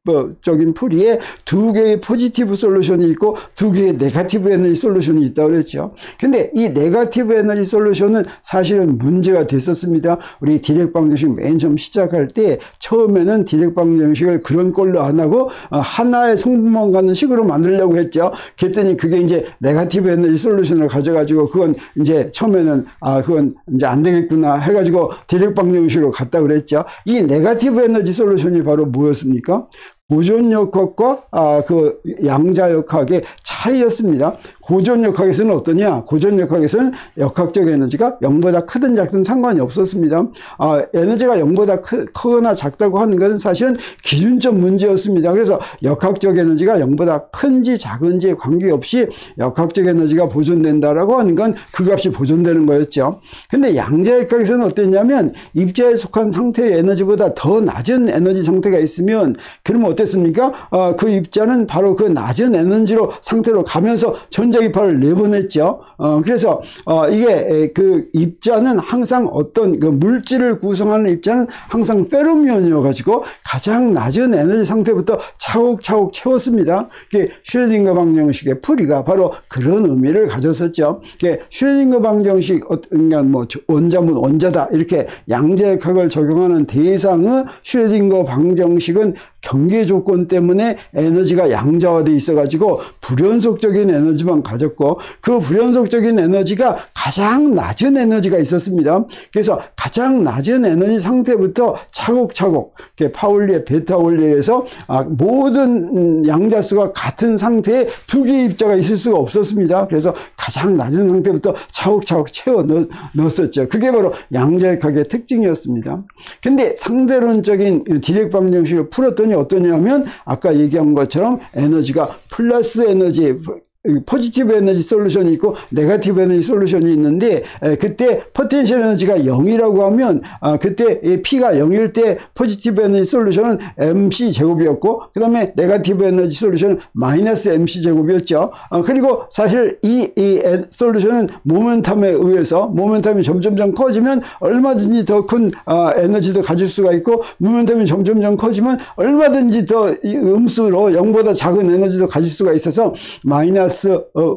디렉적인 풀이에 두 개의 포지티브 솔루션이 있고 두 개의 네거티브 에너지 솔루션이 있다고 그랬죠. 근데 이 네거티브 에너지 솔루션은 사실은 문제가 됐었습니다. 우리 디렉 방정식 맨 처음 시작할 때 처음에는 디렉 방정식을 그런 꼴로 안 하고 하나의 성분만 갖는 식으로 만들려고 했죠. 그랬더니 그게 이제 네거티브 에너지 솔루션을 가져가지고 그건 이제 처음에는 그건 이제 안 되겠구나 해가지고 디렉 방정식으로 갔다 그랬죠. 이 네거티브 에너지 솔루션이 바로 뭐였습니까? 고전역학과 그 양자역학의 차이였습니다. 고전역학에서는 어떠냐? 고전역학에서는 역학적 에너지가 0보다 크든 작든 상관이 없었습니다. 에너지가 0보다 크거나 작다고 하는 것은 사실은 기준점 문제였습니다. 그래서 역학적 에너지가 0보다 큰지 작은지에 관계없이 역학적 에너지가 보존된다라고 하는 건 그 값이 보존되는 거였죠. 근데 양자역학에서는 어땠냐면 입자에 속한 상태의 에너지보다 더 낮은 에너지 상태가 있으면 그러면 어땠습니까? 그 입자는 바로 그 낮은 에너지로 상태로 가면서 전자기파를 내보냈죠. 그래서 이게 그 입자는 항상 어떤 그 물질을 구성하는 입자는 항상 페르미온이어 가지고 가장 낮은 에너지 상태부터 차곡차곡 채웠습니다. 슈레딩거 방정식의 풀이가 바로 그런 의미를 가졌었죠. 슈레딩거 방정식 그러니까 뭐 원자문 원자다 이렇게 양자역학을 적용하는 대상의 슈레딩거 방정식은 경계 조건 때문에 에너지가 양자화되어 있어가지고 불연속적인 에너지만 가졌고 그 불연속적인 에너지가 가장 낮은 에너지가 있었습니다. 그래서 가장 낮은 에너지 상태부터 차곡차곡 파울리의 베타 원리에서 모든 양자수가 같은 상태에 두 개의 입자가 있을 수가 없었습니다. 그래서 가장 낮은 상태부터 차곡차곡 채워 넣었었죠. 그게 바로 양자역학의 특징이었습니다. 근데 상대론적인 디렉 방정식을 풀었더니 어떠냐면 아까 얘기한 것처럼 에너지가 플러스 에너지 포지티브 에너지 솔루션이 있고 네거티브 에너지 솔루션이 있는데 그때 포텐셜 에너지가 0이라고 하면 그때 P가 0일 때 포지티브 에너지 솔루션은 MC 제곱이었고 그 다음에 네거티브 에너지 솔루션은 마이너스 MC 제곱이었죠. 그리고 사실 이 솔루션은 모멘텀에 의해서 모멘텀이 점점점 커지면 얼마든지 더 큰 에너지도 가질 수가 있고 모멘텀이 점점점 커지면 얼마든지 더 음수로 0보다 작은 에너지도 가질 수가 있어서 마이너스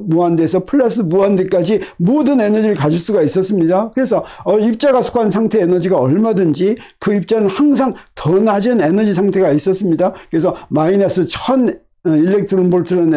무한대에서 플러스 무한대까지 모든 에너지를 가질 수가 있었습니다. 그래서 입자가 속한 상태 에너지가 얼마든지 그 입자는 항상 더 낮은 에너지 상태가 있었습니다. 그래서 마이너스 1000 일렉트론 볼트라는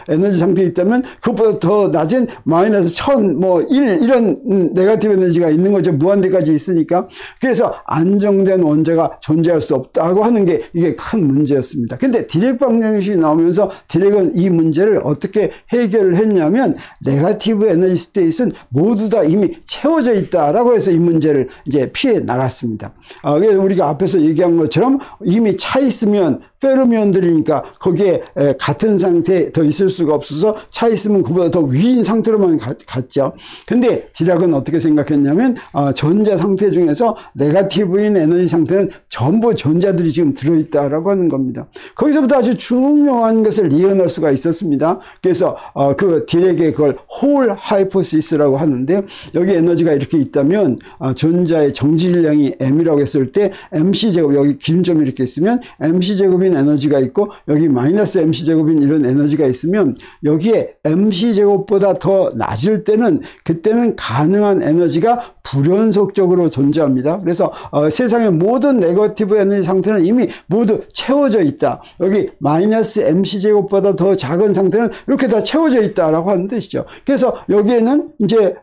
에너지 상태에 있다면 그것보다 더 낮은 마이너스 1000 1 이런 네거티브 에너지가 있는 거죠. 무한대까지 있으니까. 그래서 안정된 원자가 존재할 수 없다고 하는 게 이게 큰 문제였습니다. 근데 디렉 방정식이 나오면서 디렉은 이 문제를 어떻게 해결을 했냐면 네거티브 에너지 스테이트는 모두 다 이미 채워져 있다라고 해서 이 문제를 이제 피해 나갔습니다. 그래서 우리가 앞에서 얘기한 것처럼 이미 차 있으면 페르미온들이니까 거기에 같은 상태에 더 있을 수가 없어서 차 있으면 그보다 더 위인 상태로만 갔죠. 근데 디락은 어떻게 생각했냐면 전자 상태 중에서 네거티브인 에너지 상태는 전부 전자들이 지금 들어있다라고 하는 겁니다. 거기서부터 아주 중요한 것을 예언할 수가 있었습니다. 그래서 그 디렉의 그걸 홀 하이포시스라고 하는데 여기 에너지가 이렇게 있다면 전자의 정지질량이 m이라고 했을 때 mc제곱 여기 기준점이 이렇게 있으면 mc제곱이 에너지가 있고 여기 마이너스 mc제곱인 이런 에너지가 있으면 여기에 mc제곱보다 더 낮을 때는 그때는 가능한 에너지가 불연속적으로 존재합니다. 그래서 세상의 모든 네거티브 에너지 상태는 이미 모두 채워져 있다. 여기 마이너스 mc제곱보다 더 작은 상태는 이렇게 다 채워져 있다라고 하는 뜻이죠. 그래서 여기에는 이제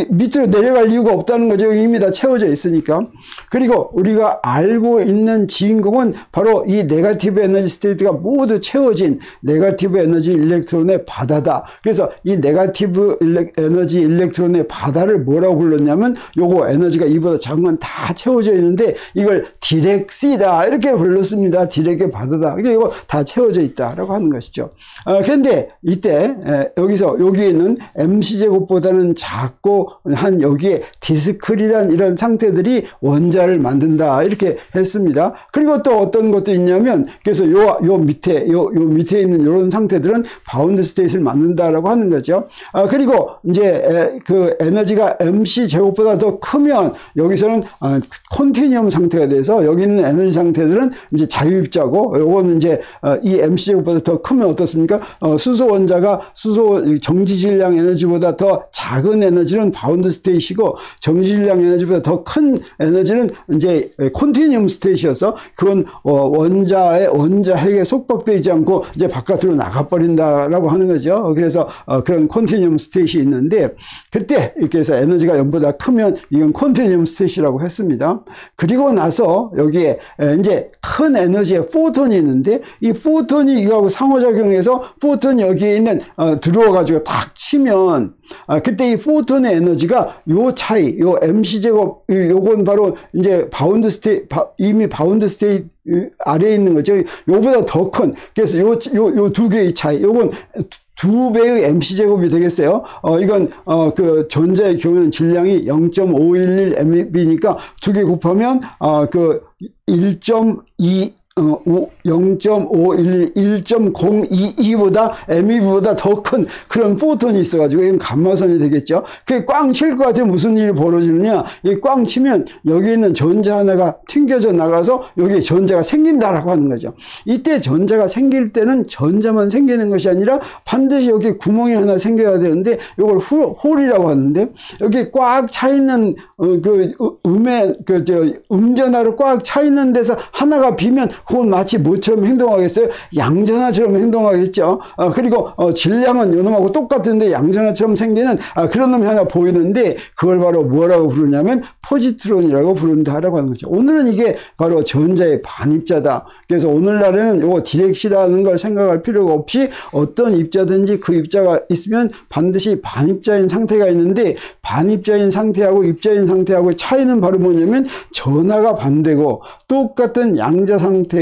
밑으로 내려갈 이유가 없다는 거죠. 이미 다 채워져 있으니까. 그리고 우리가 알고 있는 주인공은 바로 이 네거티브 에너지 스테이트가 모두 채워진 네거티브 에너지 일렉트론의 바다다. 그래서 이 네거티브 에너지 일렉트론의 바다를 뭐라고 불렀냐면 요거 에너지가 이보다 작은 건 다 채워져 있는데 이걸 디렉시다 이렇게 불렀습니다. 디렉의 바다다. 이거 다 채워져 있다라고 하는 것이죠. 그런데 이때 여기에는 mc제곱보다는 작고 한 여기에 디스크리란 이런 상태들이 원자를 만든다 이렇게 했습니다. 그리고 또 어떤 것도 있냐면 그래서 요 밑에 있는 이런 상태들은 바운드 스테이트를 만든다라고 하는 거죠. 그리고 이제 그 에너지가 MC 제곱보다 더 크면 여기서는 컨티뉴엄 상태가 돼서 여기 있는 에너지 상태들은 이제 자유입자고, 요거는 이제 이 MC 제곱보다 더 크면 어떻습니까? 수소 원자가 수소 정지 질량 에너지보다 더 작은 에너지는 바운드 스테이트이고, 정지 질량 에너지보다 더 큰 에너지는 이제 컨티뉴엄 스테이트여서 그건 원자 핵에 속박되지 않고 이제 바깥으로 나가버린다라고 하는 거죠. 그래서 그런 컨티뉴엄 스테이트이 있는데, 그때 이렇게 해서 에너지가 0보다 크면 이건 컨티뉴엄 스테이트라고 했습니다. 그리고 나서 여기에 이제 큰 에너지의 포톤이 있는데, 이 포톤이 이거하고 상호작용해서 포톤이 여기에 있는 들어와가지고 딱 치면, 그때 이 포톤의 에너지가 요 차이, 요 MC 제곱, 요건 바로 이제 바운드 스테이트, 이미 바운드 스테이트 아래에 있는 거죠. 요보다 더 큰, 그래서 요 두 개의 차이, 요건 2배의 MC 제곱이 되겠어요. 이건 그 전자의 경우는 질량이 0.511 MeV니까 2개 곱하면 그 1.022보다 MeV보다 더 큰 그런 포톤이 있어가지고 이건 감마선이 되겠죠. 그게 꽝 칠 것 같으면 무슨 일이 벌어지느냐, 이 꽝 치면 여기 있는 전자 하나가 튕겨져 나가서 여기에 전자가 생긴다라고 하는 거죠. 이때 전자가 생길 때는 전자만 생기는 것이 아니라 반드시 여기 구멍이 하나 생겨야 되는데, 이걸 홀이라고 하는데, 여기 꽉 차 있는 음전하로 꽉 차 있는 데서 하나가 비면 그건 마치 뭐처럼 행동하겠어요? 양전하처럼 행동하겠죠. 그리고 질량은 이놈하고 똑같은데 양전하처럼 생기는 그런 놈이 하나 보이는데, 그걸 바로 뭐라고 부르냐면 포지트론이라고 부른다라고 하는 거죠. 오늘은 이게 바로 전자의 반입자다. 그래서 오늘날에는 요거 디렉시라는 걸 생각할 필요가 없이 어떤 입자든지 그 입자가 있으면 반드시 반입자인 상태가 있는데, 반입자인 상태하고 입자인 상태하고 차이는 바로 뭐냐면 전하가 반대고, 똑같은 양자 상태의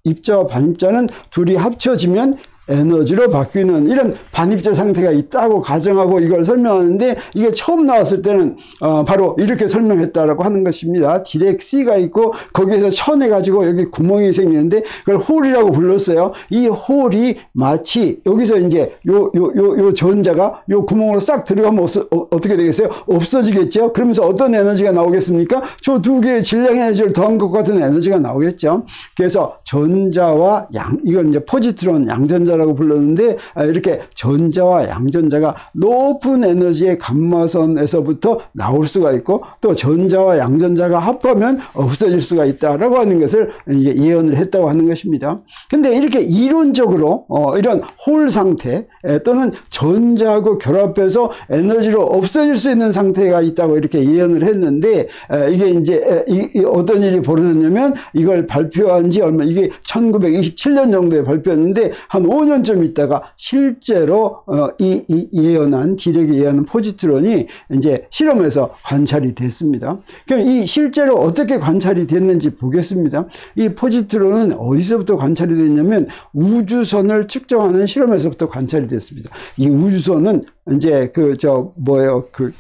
입자와 반입자는 둘이 합쳐지면 에너지로 바뀌는 이런 반입자 상태가 있다고 가정하고 이걸 설명하는데, 이게 처음 나왔을 때는 바로 이렇게 설명했다라고 하는 것입니다. 디렉시가 있고 거기에서 쳐내가지고 여기 구멍이 생기는데 그걸 홀이라고 불렀어요. 이 홀이 마치 여기서 이제 요 전자가 요 구멍으로 싹 들어가면 어떻게 되겠어요? 없어지겠죠. 그러면서 어떤 에너지가 나오겠습니까? 저 두 개의 질량 에너지를 더한 것 같은 에너지가 나오겠죠. 그래서 전자와 이건 이제 포지트론 양전자라고 불렀는데, 이렇게 전자와 양전자가 높은 에너지의 감마선에서부터 나올 수가 있고, 또 전자와 양전자가 합하면 없어질 수가 있다라고 하는 것을 예언을 했다고 하는 것입니다. 근데 이렇게 이론적으로 이런 홀 상태 또는 전자하고 결합해서 에너지로 없어질 수 있는 상태가 있다고 이렇게 예언을 했는데, 이게 이제 어떤 일이 벌어졌냐면, 이걸 발표한 지 얼마, 이게 1927년 정도에 발표했는데 한 5년쯤 있다가 실제로 예언한 디렉이 예언한 포지트론이 이제 실험에서 관찰이 됐습니다. 그럼 이 실제로 어떻게 관찰이 됐는지 보겠습니다. 이 포지트론은 어디서부터 관찰이 됐냐면 우주선을 측정하는 실험에서부터 관찰이 됐습니다. 이 우주선은 이제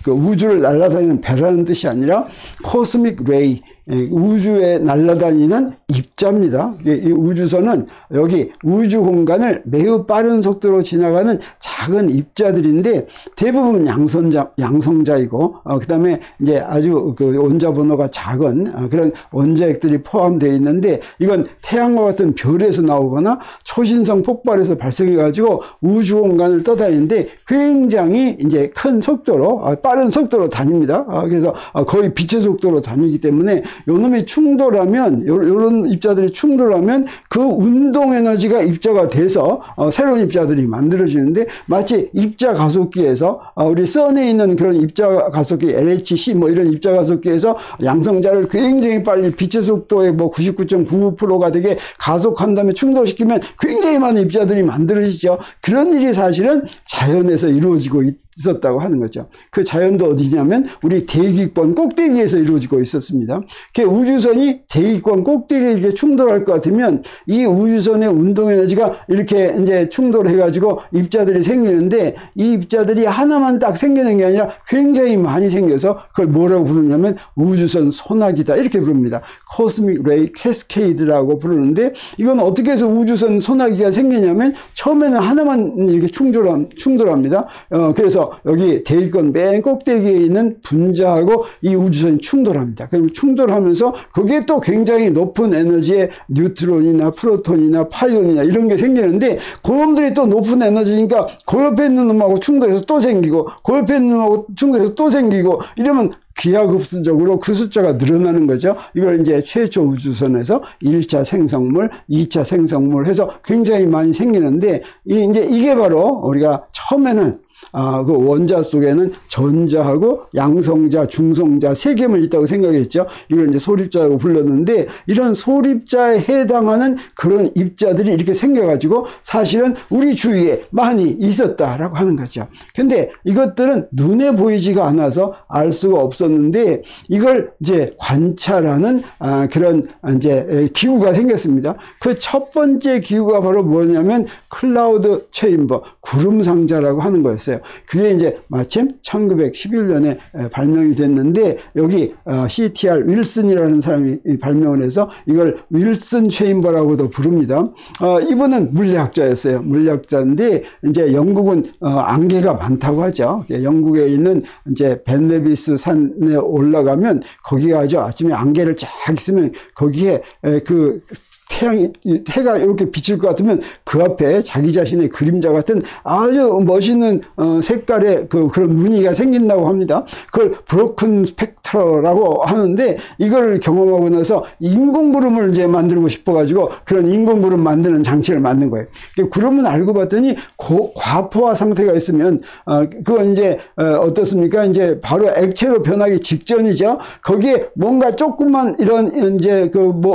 우주를 날아다니는 배라는 뜻이 아니라 코스믹 레이, 우주에 날아다니는 입자입니다. 이 우주선은 여기 우주 공간을 매우 빠른 속도로 지나가는 작은 입자들인데, 대부분 양성자이고, 그 다음에 이제 아주 그 원자 번호가 작은 그런 원자핵들이 포함되어 있는데, 이건 태양과 같은 별에서 나오거나 초신성 폭발에서 발생해가지고 우주 공간을 떠다니는데 굉장히 이제 큰 속도로, 빠른 속도로 다닙니다. 그래서 거의 빛의 속도로 다니기 때문에 요놈이 충돌하면, 요런 입자들이 충돌하면 그 운동 에너지가 입자가 돼서 새로운 입자들이 만들어지는데, 마치 입자 가속기에서 우리 선에 있는 그런 입자 가속기 LHC 뭐 이런 입자 가속기에서 양성자를 굉장히 빨리 빛의 속도의 뭐 99.99%가 되게 가속한 다음에 충돌시키면 굉장히 많은 입자들이 만들어지죠. 그런 일이 사실은 자연에서 이루어지고 있었다고 하는 거죠. 그 자연도 어디냐면 우리 대기권 꼭대기에서 이루어지고 있었습니다. 그 우주선이 대기권 꼭대기에 이렇게 충돌할 것 같으면 이 우주선의 운동 에너지가 이렇게 이제 충돌해가지고 입자들이 생기는데 이 입자들이 하나만 딱 생기는 게 아니라 굉장히 많이 생겨서 그걸 뭐라고 부르냐면 우주선 소나기다 이렇게 부릅니다. 코스믹 레이 캐스케이드라고 부르는데 이건 어떻게 해서 우주선 소나기가 생기냐면 처음에는 하나만 이렇게 충돌합니다. 그래서 여기 대기권 맨 꼭대기에 있는 분자하고 이 우주선이 충돌합니다. 그럼 충돌하면서 거기에 또 굉장히 높은 에너지의 뉴트론이나 프로톤이나 파이온이나 이런 게 생기는데 그놈들이 또 높은 에너지니까 그 옆에 있는 놈하고 충돌해서 또 생기고 그 옆에 있는 놈하고 충돌해서 또 생기고 이러면 기하급수적으로 그 숫자가 늘어나는 거죠. 이걸 이제 최초 우주선에서 1차 생성물, 2차 생성물 해서 굉장히 많이 생기는데 이제 이게 바로 우리가 처음에는 그 원자 속에는 전자하고 양성자, 중성자 세 개만 있다고 생각했죠. 이걸 이제 소립자라고 불렀는데 이런 소립자에 해당하는 그런 입자들이 이렇게 생겨가지고 사실은 우리 주위에 많이 있었다라고 하는 거죠. 근데 이것들은 눈에 보이지가 않아서 알 수가 없었는데 이걸 이제 관찰하는 그런 이제 기구가 생겼습니다. 그 첫 번째 기구가 바로 뭐냐면 클라우드 체인버, 구름 상자라고 하는 거였어요. 그게 이제 마침 1911년에 발명이 됐는데 여기 CTR 윌슨이라는 사람이 발명을 해서 이걸 윌슨 체인버라고도 부릅니다. 이분은 물리학자였어요. 물리학자인데 이제 영국은 안개가 많다고 하죠. 영국에 있는 이제 벤네비스 산에 올라가면 거기가 아주 아침에 안개를 쫙 있으면 거기에 그 해가 이렇게 비칠 것 같으면 그 앞에 자기 자신의 그림자 같은 아주 멋있는 색깔의 그런 무늬가 생긴다고 합니다. 그걸 브로큰 스펙트러라고 하는데 이걸 경험하고 나서 인공구름을 이제 만들고 싶어가지고 그런 인공구름 만드는 장치를 만든 거예요. 구름은 알고 봤더니 과포화 상태가 있으면 그건 이제 어떻습니까? 이제 바로 액체로 변하기 직전이죠. 거기에 뭔가 조금만 이런 이제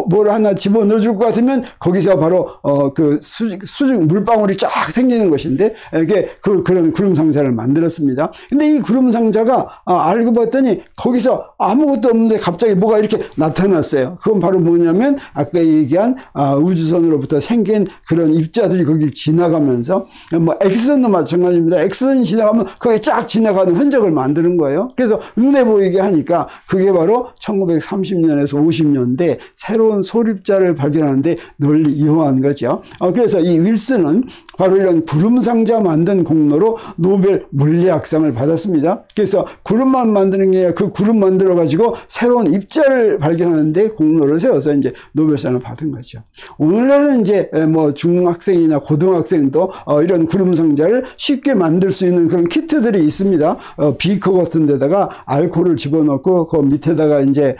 뭘 하나 집어 넣어줄 것 같으면 거기서 바로 그 수증 물방울이 쫙 생기는 것인데 이게 그런 구름 상자를 만들었습니다. 근데 이 구름 상자가 알고 봤더니 거기서 아무것도 없는데 갑자기 뭐가 이렇게 나타났어요. 그건 바로 뭐냐면 아까 얘기한 우주선으로부터 생긴 그런 입자들이 거기를 지나가면서 뭐 엑스선도 마찬가지입니다. 엑스선이 지나가면 거기에 쫙 지나가는 흔적을 만드는 거예요. 그래서 눈에 보이게 하니까 그게 바로 1930년에서 50년대 새로운 소립자를 발견하는데 널리 이용한 거죠. 그래서 이 윌슨은 바로 이런 구름 상자 만든 공로로 노벨 물리학상을 받았습니다. 그래서 구름만 만드는 게 아니라 그 구름 만들어 가지고 새로운 입자를 발견하는데 공로를 세워서 이제 노벨상을 받은 거죠. 오늘날은 이제 뭐 중학생이나 고등학생도 이런 구름 상자를 쉽게 만들 수 있는 그런 키트들이 있습니다. 비커 같은 데다가 알코올을 집어넣고 그 밑에다가 이제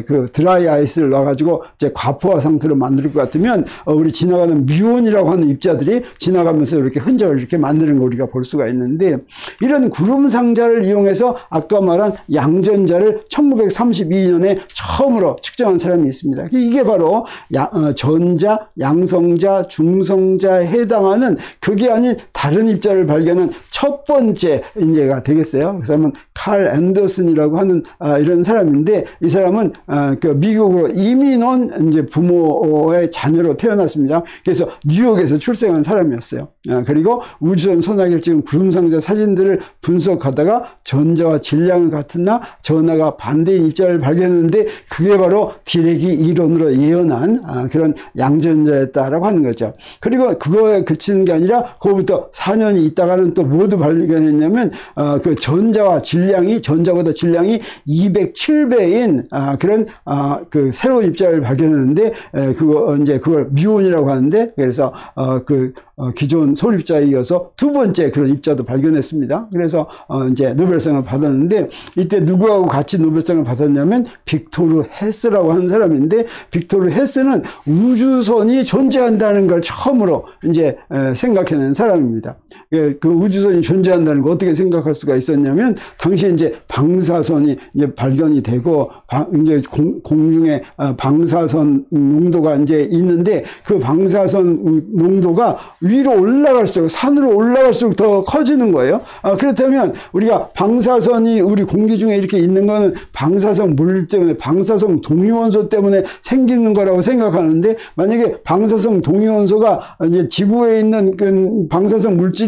그 드라이 아이스를 넣어 가지고 이제 과포화 상태로 만들 것 같으면 우리 지나가는 뮤온이라고 하는 입자들이 지나가면서 이렇게 흔적을 이렇게 만드는 거 우리가 볼 수가 있는데 이런 구름 상자를 이용해서 아까 말한 양전자를 1932년에 처음으로 측정한 사람이 있습니다. 이게 바로 전자, 양성자, 중성자에 해당하는 그게 아닌 다른 입자를 발견한 첫 번째 인재가 되겠어요. 그 사람은 칼 앤더슨이라고 하는 이런 사람인데 이 사람은 그 미국으로 이민 온 이제 부모의 자녀로 태어났습니다. 그래서 뉴욕에서 출생한 사람이었어요. 그리고 우주선 소나기를 찍은 구름상자 사진들을 분석하다가 전자와 질량을 같은 나 전하가 반대인 입자를 발견했는데 그게 바로 디렉이 이론으로 예언한 그런 양전자였다라고 하는 거죠. 그리고 그거에 그치는 게 아니라 그거부터 4년이 있다가는 또 모두 발견했냐면 그 전자와 질량이 전자보다 질량이 207배인 그런 그 새로운 입자를 발견했는데 그거 이제 그걸 뮤온이라고 하는데 그래서 기존 소립자에 이어서 두 번째 그런 입자도 발견했습니다. 그래서 이제 노벨상을 받았는데 이때 누구하고 같이 노벨상을 받았냐면 빅토르 헤스라고 하는 사람인데 빅토르 헤스는 우주선이 존재한다는 걸 처음으로 이제 생각해낸 사람입니다. 그 우주선이 방사선이 존재한다는 거 어떻게 생각할 수가 있었냐면, 당시에 이제 방사선이 이제 발견이 되고, 이제 공중에 방사선 농도가 이제 있는데, 그 방사선 농도가 위로 올라갈수록, 산으로 올라갈수록 더 커지는 거예요. 그렇다면 우리가 방사선이 우리 공기 중에 이렇게 있는 거는 방사성 물질 때문에, 방사성 동위원소 때문에 생기는 거라고 생각하는데, 만약에 방사성 동위원소가 이제 지구에 있는 그 방사성 물질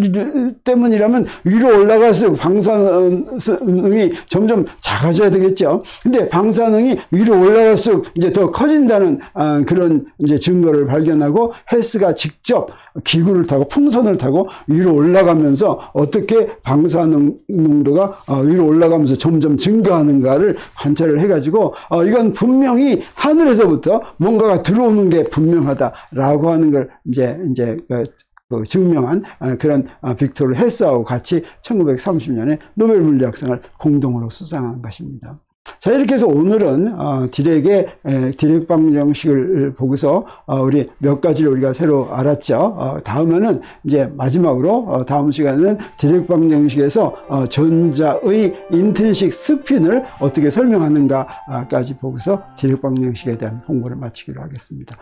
때문이라면 위로 올라갈수록 방사능이 점점 작아져야 되겠죠. 근데 방사능이 위로 올라갈수록 이제 더 커진다는 그런 이제 증거를 발견하고, 헬스가 직접 기구를 타고 풍선을 타고 위로 올라가면서 어떻게 방사능 농도가 위로 올라가면서 점점 증가하는가를 관찰을 해가지고, 이건 분명히 하늘에서부터 뭔가가 들어오는 게 분명하다라고 하는 걸 이제 증명한 그런 빅토르 헬스하고 같이 1930년에 노벨 물리학상을 공동으로 수상한 것입니다. 자, 이렇게 해서 오늘은 디렉 방정식을 보고서 우리 몇 가지를 우리가 새로 알았죠. 다음에는 이제 마지막으로 다음 시간에는 디렉 방정식에서 전자의 인트리식 스핀을 어떻게 설명하는가까지 보고서 디렉 방정식에 대한 공부를 마치기로 하겠습니다.